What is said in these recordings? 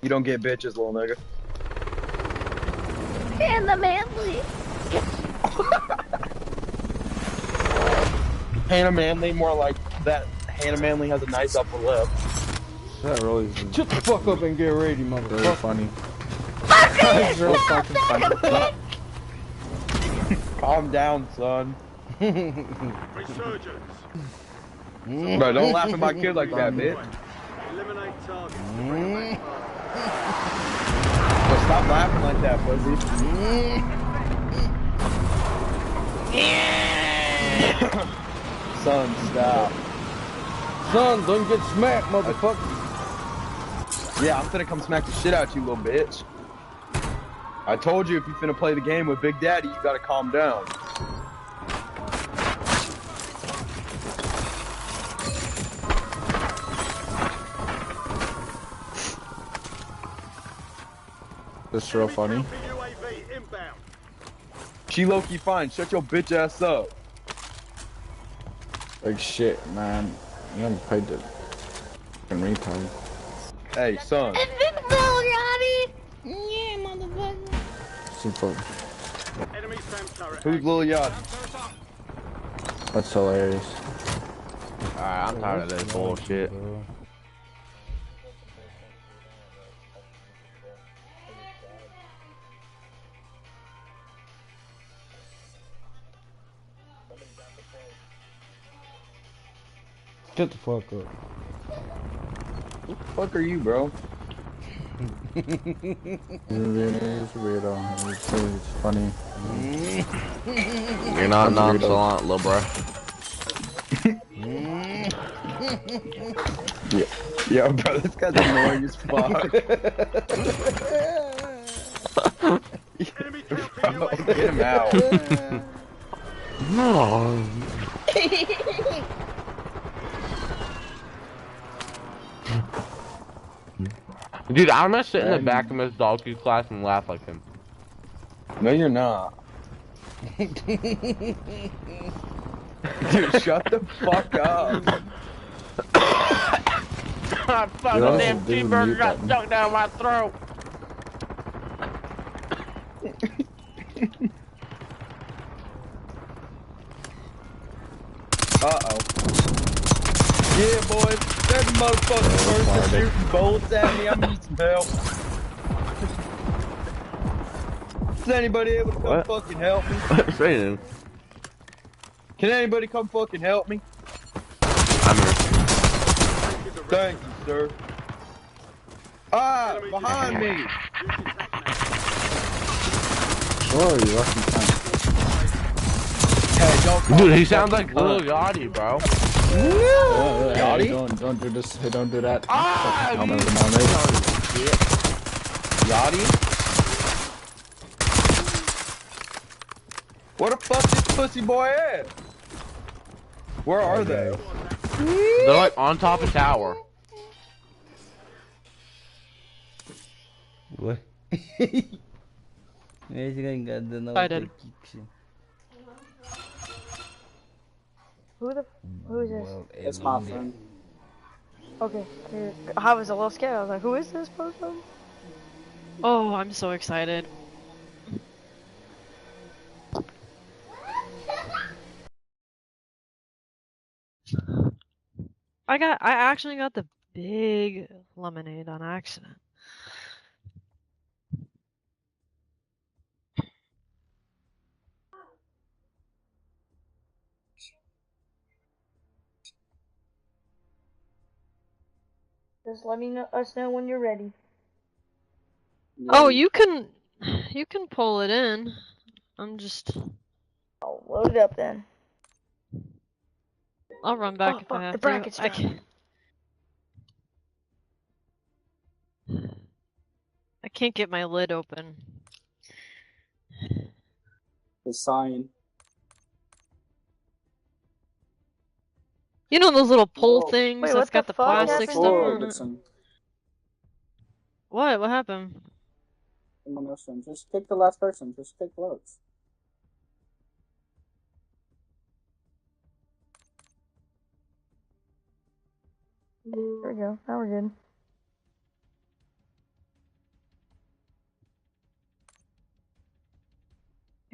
You don't get bitches, little nigga. And the manly. Hannah Manley, more like that. Hannah Manley has a nice upper lip. That really is Shut the fuck up and get ready, motherfucker. very funny. That's real fucking funny. Calm down, son. Resurgence. Bro, don't laugh at my kid like that, bitch. Eliminate targets. So stop laughing like that, pussy. Son, stop. Son, don't get smacked, motherfucker. Yeah, I'm finna come smack the shit out you, little bitch. I told you if you finna play the game with Big Daddy, you gotta calm down. That's real funny. She low-key fine. Shut your bitch ass up. Like shit, man. You haven't played the fucking retard. Hey, son. Invincible, Yachty. Yeah, motherfucker. Super. Who's Lil Yachty? That's hilarious. Alright, I'm tired of this bullshit. Shut the fuck up. Who the fuck are you, bro? It's weirdo. It's funny. You're not nonchalant, little bro. Yeah, bro, this guy's annoying as fuck. Bro, get him out. No. Dude, I'm gonna sit in the back of Miss Dalkey's class and laugh like him. No, you're not. Dude, shut the fuck up. Fuck, the damn cheeseburger got stuck down my throat. Uh-oh. Yeah, boys. There's a motherfucking person shooting bullets at me. I'm need some help. Is anybody able to come fucking help me? Saying. Can anybody come fucking help me? I'm here. Thank you, sir. Ah, behind me. Oh, you lucky cunt. Hey, don't call Dude, me he sounds fucking like cunt. Lil Yachty, bro. Yachty? Don't do this. Hey, don't do that. Ah, Fucking you helmet, helmet. Yachty? Where the fuck this pussy boy at? Where are they? They're like on top of tower. What? Esse guy got the no Excited. kick. Who is this? Well, It's my friend. Okay. I was a little scared. I was like, who is this person? Oh, I'm so excited. I actually got the big lemonade on accident. Just let us know when you're ready. Oh, you can pull it in. I'm just I'll load it up then. I'll run back if I Fuck, have the to. bracket's I down. can't get my lid open. The sign. You know those little pull Whoa. things Wait, that's what got the the fuck plastic happened stuff here? on it? Listen, What? What happened? just pick the last person. Just pick loads. There we go. Now we're good.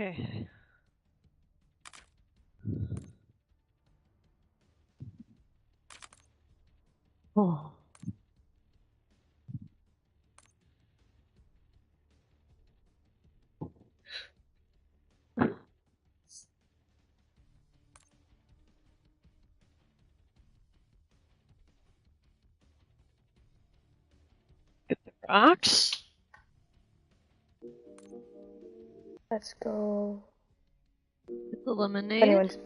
Okay. Oh. Get the rocks. Let's go. Get the lemonade. Anyone's.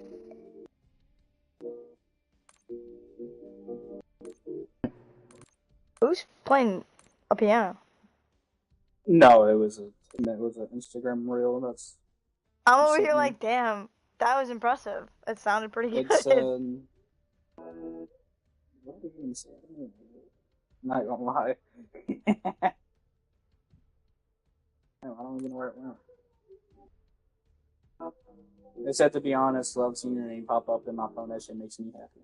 Who's playing a piano? No, it was an Instagram reel. That's I'm over here something. like, damn, that was impressive. It sounded pretty good. It's what did you even say? Not gonna lie. I don't even know where it went. It said, to be honest, love seeing your name pop up in my phone. That shit makes me happy.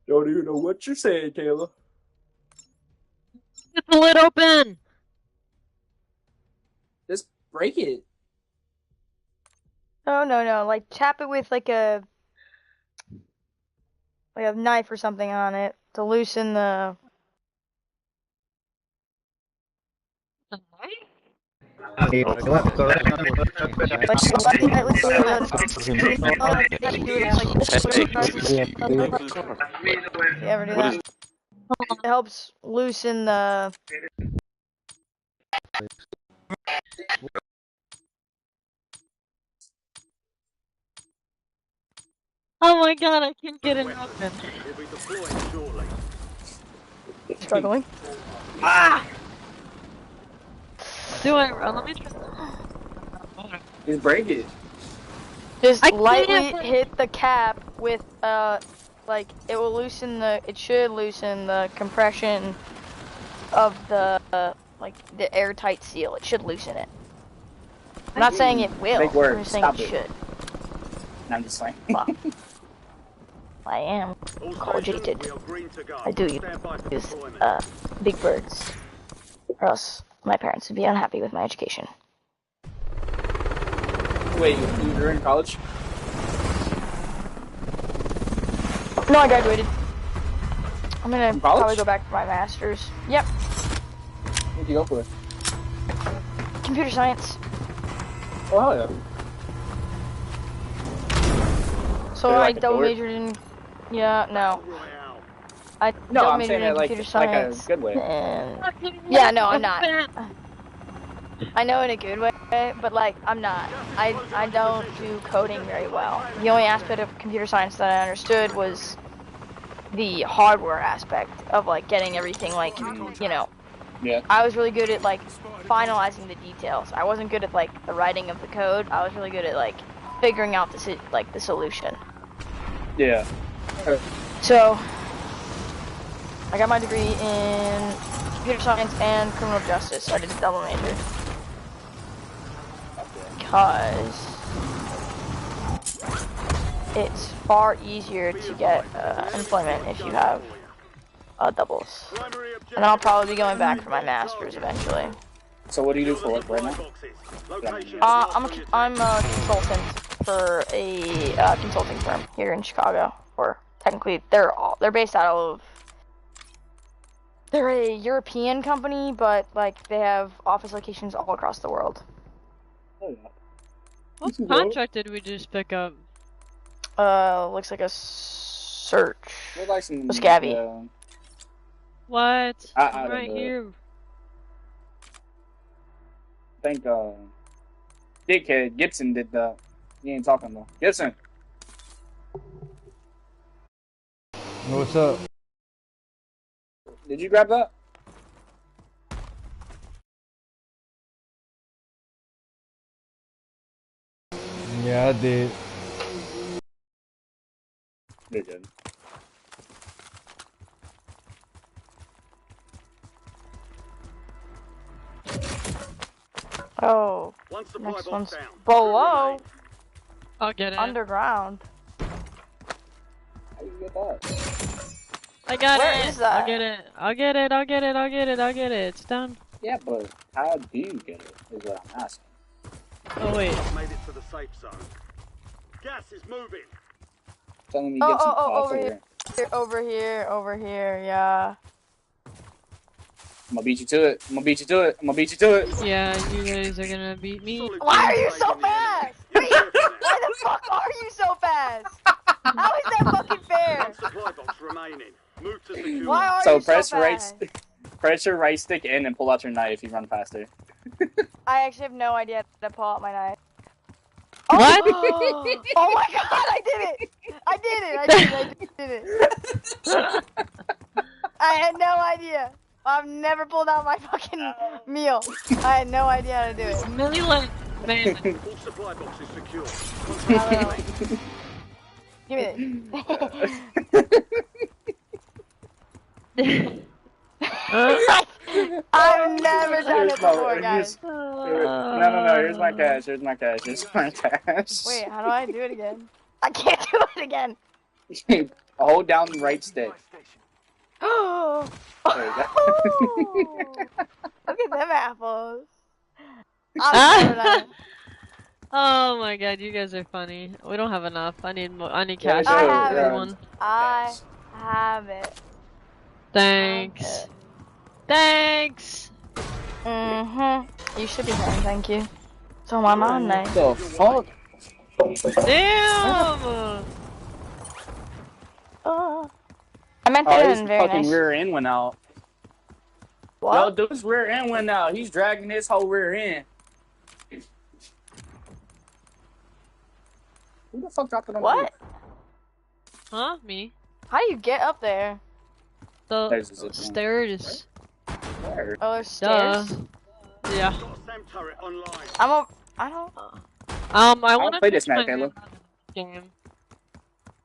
Don't even know what you're saying, Taylor. Get the lid open! Just break it. No, like tap it with like a knife or something on it to loosen the. You ever do that? It helps loosen the. Oh my god, I can't get it open. We'll be deploying shortly. Struggling. Ah! Do I? Let me try. Just break it. Just I lightly can't. hit the cap with like it will loosen the. It should loosen the compression of the like the airtight seal. It should loosen it. I'm not saying it will. Big word. I'm just saying Stop it it. should. No, I'm just saying. Well, I am All collegiated. stations, we are green to go. I do Stand by for use deployment. big birds, or else my parents would be unhappy with my education. Wait, you're in college? No, I graduated. I'm gonna From college? probably go back for my master's. Yep, What'd you go for? computer science. Oh, hell yeah. So Are you I like a double dork? majored in. Yeah, no. Royale. I No, double I'm majored saying in that like computer a science. good way. And yeah, no, I'm not. I know in a good way, but like I'm not. I don't do coding very well. The only aspect of computer science that I understood was the hardware aspect of like getting everything like, you know. Yeah. I was really good at like finalizing the details. I wasn't good at like the writing of the code. I was really good at like figuring out the solution. Yeah. So I got my degree in computer science and criminal justice. So I did a double major because it's far easier to get employment if you have doubles. Primary And then I'll probably be going back for my master's eventually. So what do you do for work right now? I'm a consultant for a consulting firm here in Chicago. Or technically, they're based out of. They're a European company, but like they have office locations all across the world. Oh, yeah. What contract did we just pick up? Looks like a search. We're like some, A scabby. What? I I'm don't right know. here. I think dickhead Gibson did that. He ain't talking though. Gibson. What's up? Did you grab that? Yeah, I did. You did. Oh, One supply next box one's down. below, I'll get it. underground. How do you get that? I got Where it. is that? I'll get it. I'll get it. I'll get it. I'll get it. I'll get it. It's done. Yeah, but how do you get it? Is what I'm asking. Oh wait. Made it to the safe zone. Gas is moving. Telling me get some over over here. Over here, yeah. I'm gonna beat you to it. I'm gonna beat you to it. I'm gonna beat you to it. Yeah, you guys are gonna beat me. Why are you so fast? Why the fuck are you so fast? How is that fucking fair? Supply box remaining. Move to secure. Why are So you press so fast? press your right stick in and pull out your knife. You run faster. I actually have no idea how to pull out my knife. What? Oh my god, I did it! I did it! I had no idea. I've never pulled out my fucking meal. I had no idea how to do it. Million man. All supply boxes secure. Give me it. I've never done it before, guys. No. Here's my cash. Here's my cash. Here's my cash. Wait, how do I do it again? I can't do it again. Hold down the right stick. Oh, There you go. look at them apples. I'm never done it. Oh my god, you guys are funny. We don't have enough. I need more. I need Yeah, cash I for have it. everyone. I have it. Thanks. Thanks. You should be fine, thank you. So my mom What nice. the fuck? Damn. I meant Oh, that his in very fucking nice. rear end went out. What? Yo, dude's rear end went out. He's dragging his whole rear end. Who the fuck dropped it on What? Huh? Me? How do you get up there? The There's a zip line. stairs. the Where? Oh, there's Duh. stairs. Yeah. Got a SAM turret online. I don't. I want to play this map, Caleb. game.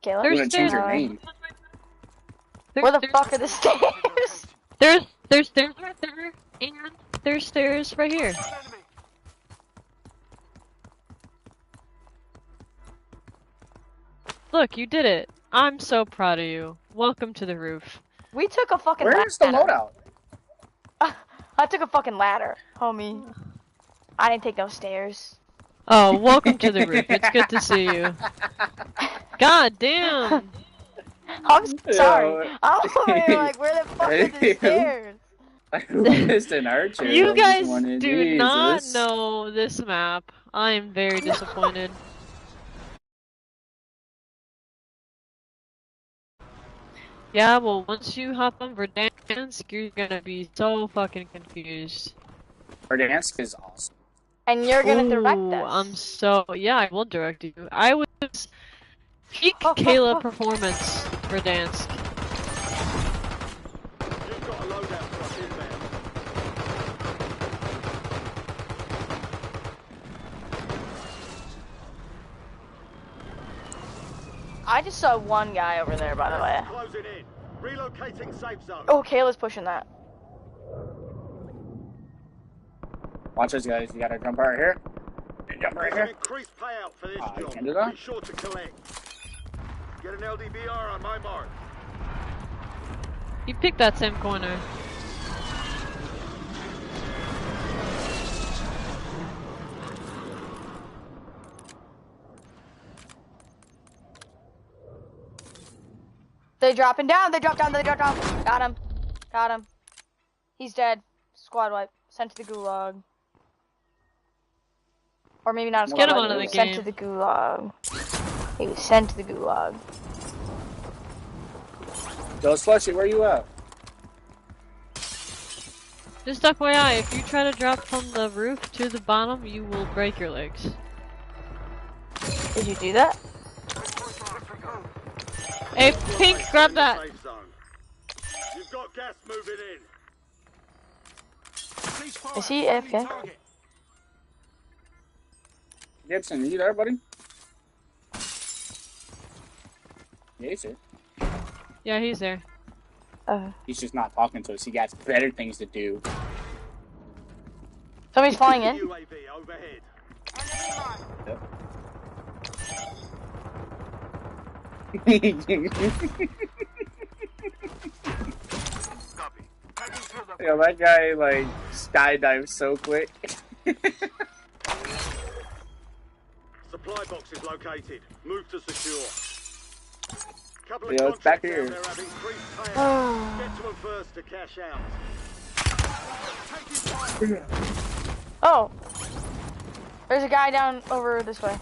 Caleb? I'm There's gonna change your stairs. name. Where the fuck are the stairs? There's stairs right there, and there's stairs right here. Look, you did it. I'm so proud of you. Welcome to the roof. We took a fucking Where's the ladder. loadout? I took a fucking ladder, homie. I didn't take no stairs. Oh, welcome to the roof. It's good to see you. God damn. I'm sorry. Yo. I'm over here like, where the fuck are the stairs? Just an archer. You guys One of do these. not know this map. I am very disappointed. Yeah, well, once you hop on Verdansk, you're gonna be so fucking confused. Verdansk is awesome. And you're gonna direct Ooh, us. yeah, I will direct you. I was peak Kayla performance Verdansk. You've got a loadout truck in there. I just saw one guy over there, by the way. Closing in. Relocating safe zone. Oh, Kayla's pushing that. Watch this, guys. You gotta jump right here. And jump right There's an here. increased payout for this You job. can do that? Be sure to collect. Get an LDBR on my mark. You picked that same corner. They dropping down. They drop down. They drop down. Got him. Got him. He's dead. Squad wipe. Sent to the gulag. Or maybe not a squad Get him wipe. out of He the was sent game. to the gulag. He was sent to the gulag. Yo, Slushy, where you at? Just FYI, if you try to drop from the roof to the bottom, you will break your legs. Did you do that? Hey, Pink, grab that. Safe zone. You've got gas moving in. Is he AFK? Gibson, are you there, buddy? Yeah, he's here. Yeah, he's there. He's just not talking to us. He got better things to do. Somebody's flying in. UAV overhead. Yo, that guy like skydives so quick. Supply box is located. Move to secure. Couple Yo, of it's back contracts here. down there have increased payouts. Get to them first to cash out. Oh. There's a guy down over this way.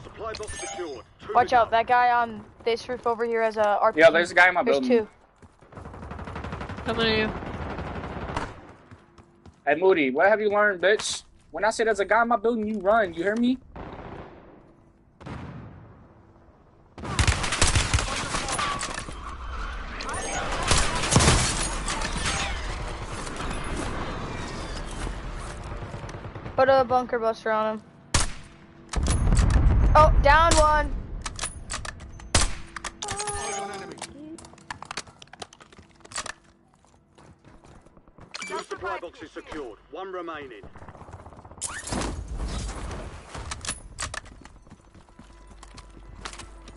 Supply box secured. Watch out, that guy on this roof over here has a RPG. Yo, there's a guy in my There's building. two. Coming at you. Hey, Moody, what have you learned, bitch? When I say there's a guy in my building, you run. You hear me? Put a bunker buster on him. Oh, down one. Two supply boxes secured. One remaining.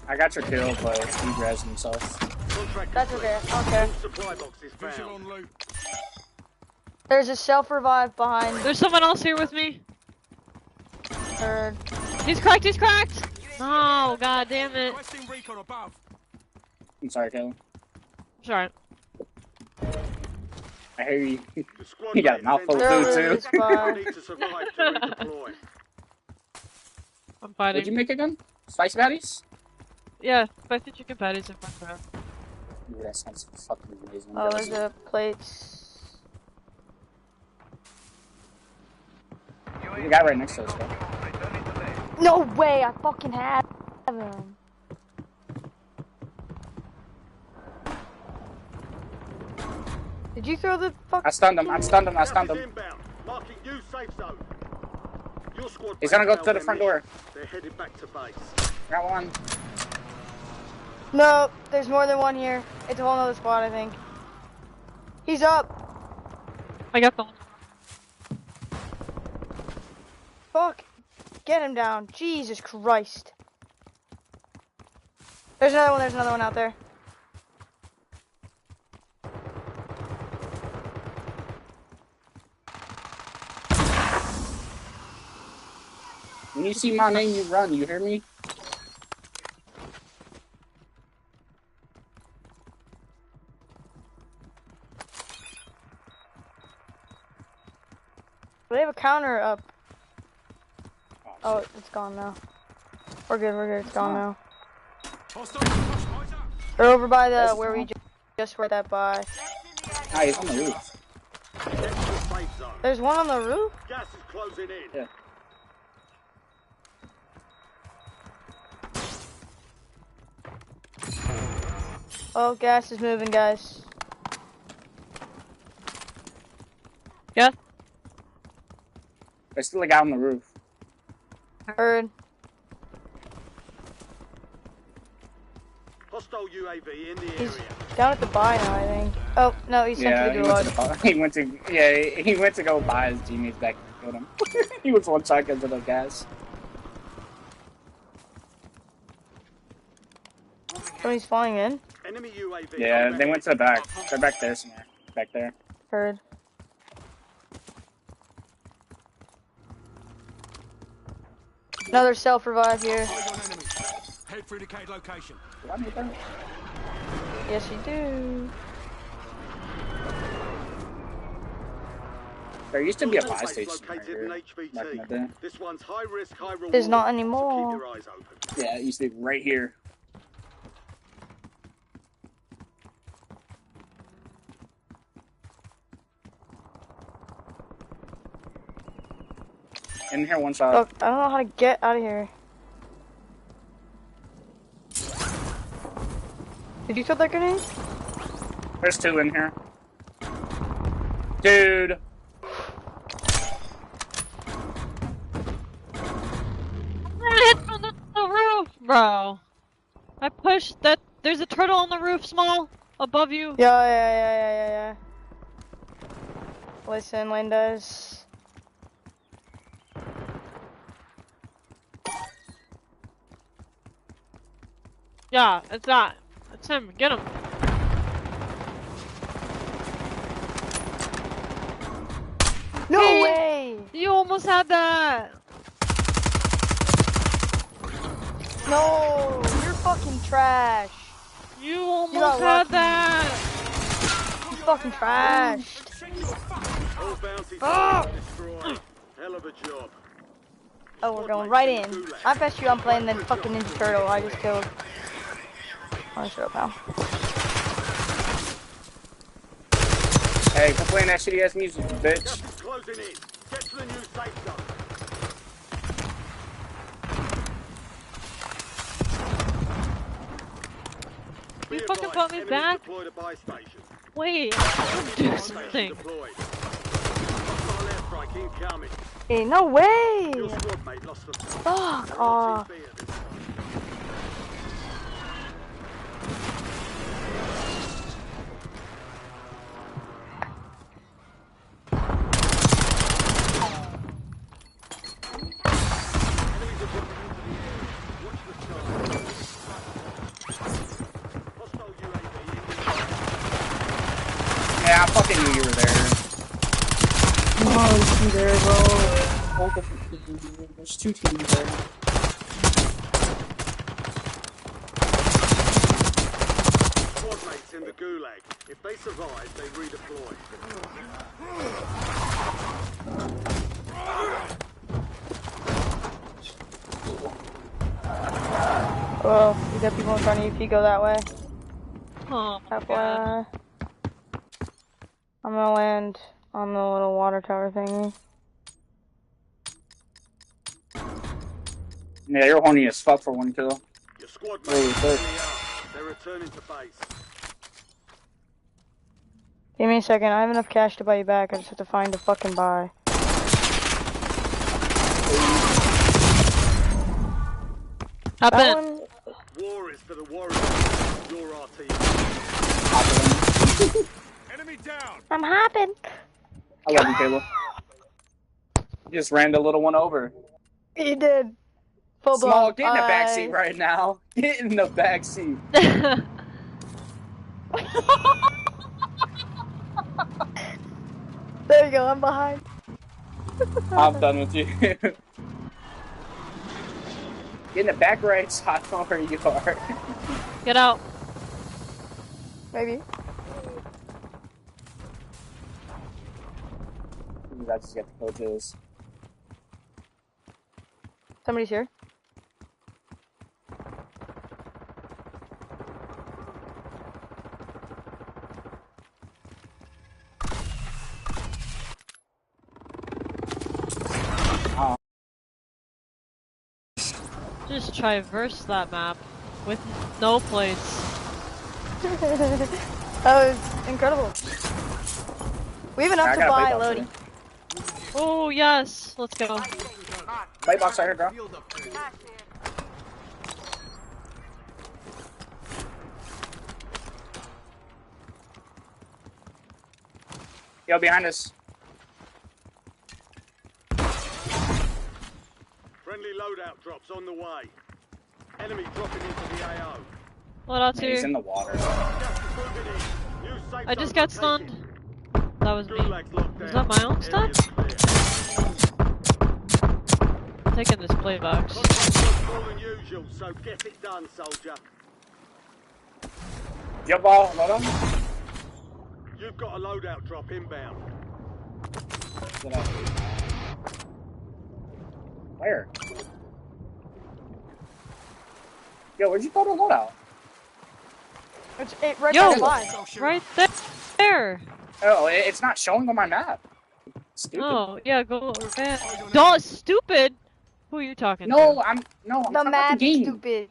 I got your kill, but he rezzed himself. Contract That's complete. okay. Okay. Supply box is found. There's a self-revive behind. There's someone else here with me. Heard. He's cracked, he's cracked! Oh, god damn it. I'm sorry, Kayla. Sorry. I hear you. The squad He got a mate mouthful is of They're food, over too. this spot. need to survive to redeploy. I'm fighting. What'd you make again? Spicy patties? Yeah, spicy chicken patties in front of her. Ooh, that sounds fucking amazing. Oh, there's a plates. The guy right next to us, bro. No way! I fucking have him. Did you throw the fuck? I stunned him. I stunned him. I Gas stunned is him. inbound. Marking new safe zone. Your squad He's gonna go failed to the their front mission. door. They're headed back to base. Got one. No, there's more than one here. It's a whole nother squad, I think. He's up. I got the one. Fuck. Get him down. Jesus Christ. There's another one. There's another one out there. When you see my name, you run. You hear me? They have a counter up. Oh, it's gone now. We're good. We're good. It's gone now. They're over by the where we just were that by. Ah, he's on the roof. Get to the safe zone. There's one on the roof. Gas is closing in. Yeah. Oh, gas is moving, guys. Yeah? There's still a guy on the roof. Heard. Hostile UAV in the He's area. down at the buy now, I think. Oh no, he's sent Yeah, to he the went garage. to the, he went to go buy his teammates back and killed him. He was one shot because of the gas. So he's flying in. Enemy UAV. Yeah, on they went to the back. They're back there somewhere. Back there. Heard. Another self-revive here. Head for indicated location. Do I need that? Yes, you do. There used to be a All buy base station right located in here. Back in the day. HVT. This one's high risk, high reward. There's not so anymore. keep your eyes open. Yeah, it used to be right here. In here, one shot. Look, I don't know how to get out of here. Did you throw that grenade? There's two in here. Dude. I hit on the roof, bro. I pushed that. There's a turtle on the roof, small, above you. Yeah. Listen, Lindas. Yeah, it's that. It's him. Get him. No Hey, way! You almost had that. No! You're fucking trash. You got almost had lucky. that. You fucking trash. All bounty Ah! destroyed. Hell of a job. Oh, we're going right in. I bet you I'm playing the fucking Ninja Turtle I just killed. Oh, shut up now. Hey, quit playing that shitty ass music, you bitch. Gas is closing in. Get to the new safe zone. You Be fucking advised, brought me enemies back? deployed a buy station. Wait, let's do something. Deployed. Hostile airstrike incoming. Hey, no way! Your squad mate lost the Fuck off. RTB at this Yeah, I fucking knew you were there. Oh, you there, bro. Both of them. There's two teams there. squad mates in the gulag. If they survive, they redeploy. Well, you got people in front of you if you go that way. Oh my god. FYI. I'm gonna land on the little water tower thingy. Yeah, you're horny as fuck for one kill. Your squad Holy mates fuck. are in the arm. They're returning to base. Give me a second, I have enough cash to buy you back, I just have to find a fucking buy. Hop That in. one, War is for the warriors. Your RT. Enemy down. I'm hopping. I love you, Caleb. You just ran the little one over. You did. Full Small, blown. get in the backseat right now. Get in the backseat. There you go, I'm behind. I'm done with you. Get in the back right side from where you are. Get out. Maybe. I just get the coaches. Somebody's here. Just traverse that map with no plates. That was incredible. We have enough I to got a buy, plate box Lodi. here. Oh yes, let's go. Plate box right here, girl. Yo, behind us. Friendly loadout drops on the way. Enemy dropping into the AO. Loadout's Man, he's here. in the water. Gas is moving in. New safe I just zone got located. stunned. That was me. Gulag's locked Was down. that my own Area's clear. I'm taking this play box. Contract more than usual, so get it done, soldier. Jump ball, load on. You've got a loadout drop inbound. Where? Yo, where'd you throw the loadout? It's right Yo! there, live. Right there. Oh, it's not showing on my map. Stupid. Oh yeah, go. Don't stupid. Who are you talking No, to? I'm The talking about mad the game. stupid.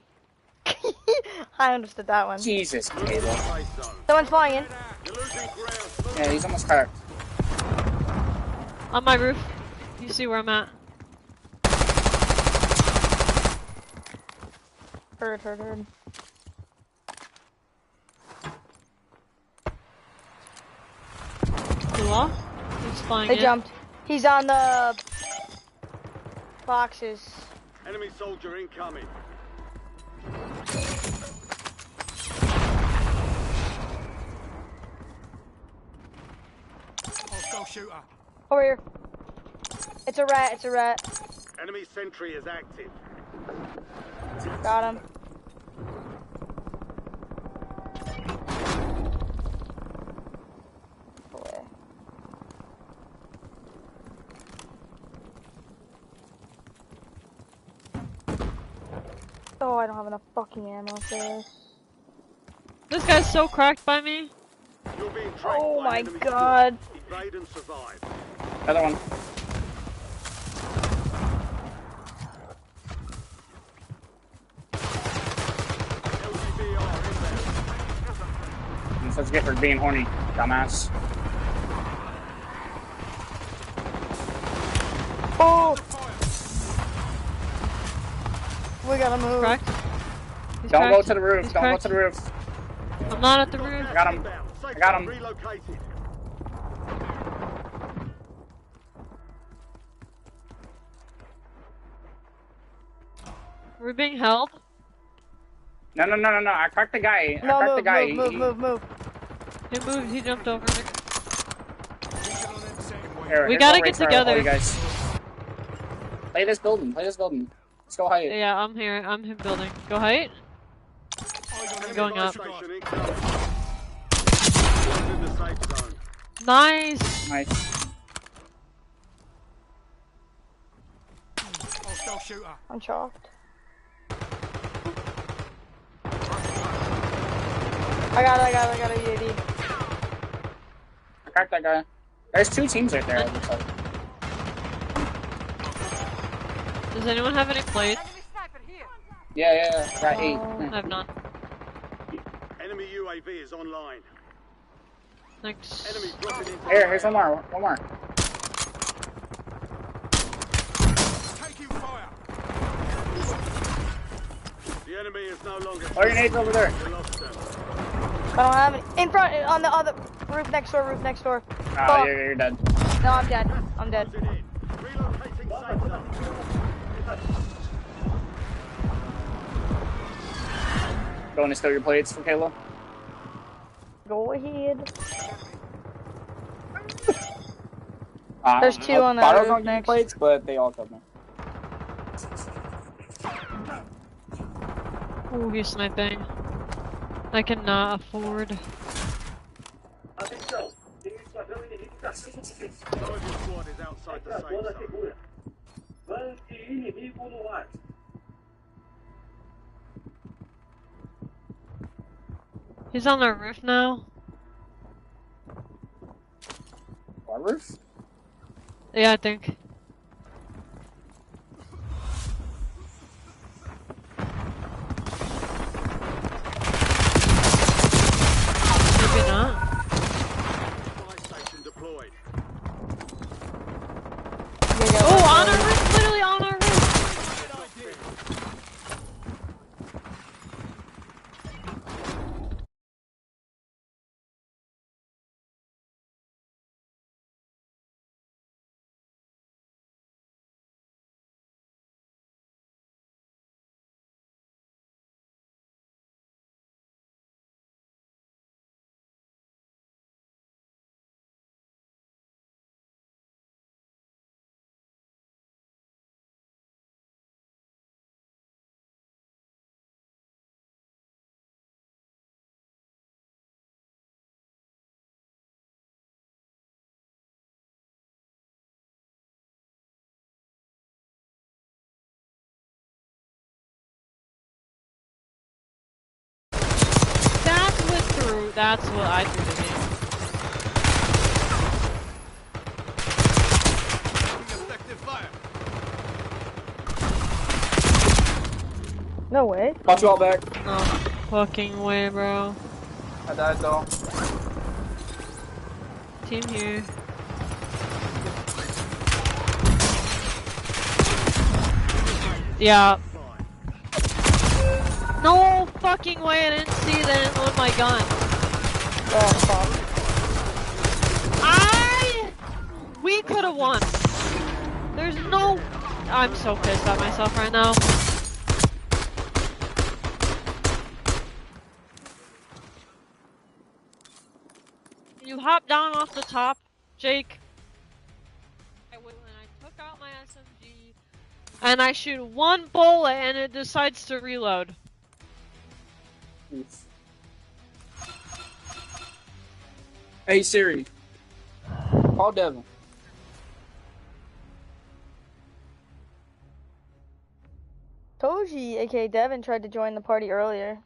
I understood that one. Jesus, Caleb. Safe zone. Someone's flying in. You're losing ground. Yeah, he's almost cracked. On my roof. You see where I'm at? Heard. You off? He's flying They in. jumped. He's on the boxes. Enemy soldier incoming. Over here. It's a rat, it's a rat. Enemy sentry is active. Got him. Away. Oh, I don't have enough fucking ammo for this. This guy's so cracked by me. You're being tracked Oh by my enemy god. squad. Evade and survive. Another one. LGBR inbound. Let's get for being horny, dumbass. Oh! We gotta move. Cracked. He's Don't cracked. go to the roof. He's Don't go cracked. to the roof. I'm not at the roof. I got him. I got him. Relocated. We're being held. No. I cracked the guy. I No, cracked the move, guy. move. He moved. He jumped over me. Here, We here's gotta all get right for all together. you guys. Play this building. Play this building. Let's go high. Yeah, I'm here. I'm here building. Go height. I'm going up. Station incoming. In the safe zone. Nice. Nice. I'm shocked. I got a UAV. I cracked that guy. There's two teams right there. It looks like. Does anyone have any plates? Yeah. I got 8. I have none. Enemy UAV is online. Thanks. Enemy dropping into Here's one more. One more. The enemy is no longer. Oh, your nades over there. We lost them. I don't have any. In front, on the roof next door, Ah, Fuck. you're dead. No, I'm dead. I'm dead. Closing in. Relocating safe zone. Going to steal your plates for Kayla. Go ahead. There's two on the Bottles roof don't give me next. plates, but they all killed me. Ooh, he's sniping. I cannot afford. Soldier squad is outside the safe zone. He's on the roof now. What roof? Yeah, I think. Maybe not. Supply station deployed. Oh, on our roof! Literally on our roof! That's what I threw to me. No way. Got you all back. No fucking way, bro. I died though. Team here. Yeah. No fucking way, I didn't see that on my gun. Oh, fuck. We could have won. There's no... I'm so pissed at myself right now. You hop down off the top, Jake. and I shoot one bullet and it decides to reload. Oof. Hey Siri, call Devin. Toji, aka Devin, tried to join the party earlier.